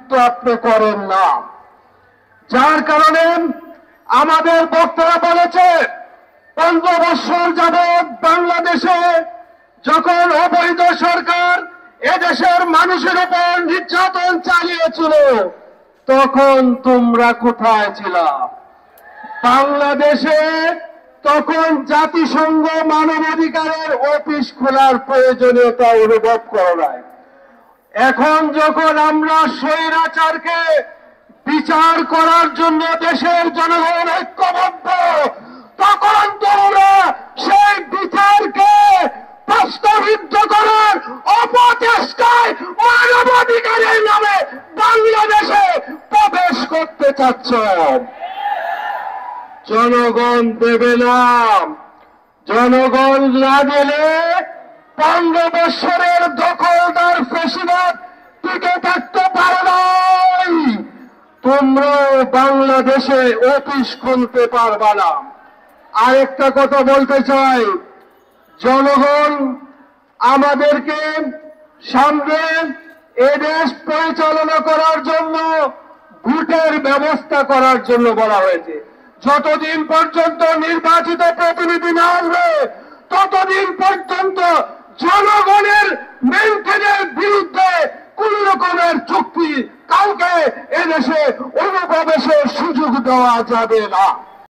নেতৃত্ব আপনি করেন না, যার কারণে আমাদের বক্তারা বলেছে 15 বছর যাবৎ বাংলাদেশে যখন অবৈধ সরকার এদেশের মানুষের উপর নির্যাতন চালিয়েছিল তখন তোমরা কোথায় ছিলা? বাংলাদেশে তখন জাতিসংঘ মানবাধিকারের অফিস খোলার প্রয়োজনীয়তা অনুভব করো নাই। এখন যখন আমরা স্বৈরাচারকে বিচার করার জন্য দেশের জনগণ ঐক্যবদ্ধ, তখন তোমরা সেই বিচারকে বাস্তবায়িত করার অপচেষ্টায় মানবাধিকারের নামে বাংলাদেশে প্রবেশ করতে চাচ্ছ। জনগণ দেবে না। জনগণ না দিলে 15 বছরের দখলদার ফ্যাসিবাদ টিকে থাকতে পারে নাই। তোমরাও বাংলাদেশে অফিস খুলতে পারবা না। আরেকটা কথা বলতে চাই, জনগণ আমাদেরকে সামনে এদেশ পরিচালনা করার জন্য ভোটের ব্যবস্থা করার জন্য বলা হয়েছে। যতদিন পর্যন্ত নির্বাচিত প্রতিনিধি না আসবে ততদিন পর্যন্ত জনগণের মেনটেনের বিরুদ্ধে কোন রকমের চুক্তি কাউকে এদেশে অনুপ্রবেশের সুযোগ দেওয়া যাবে না।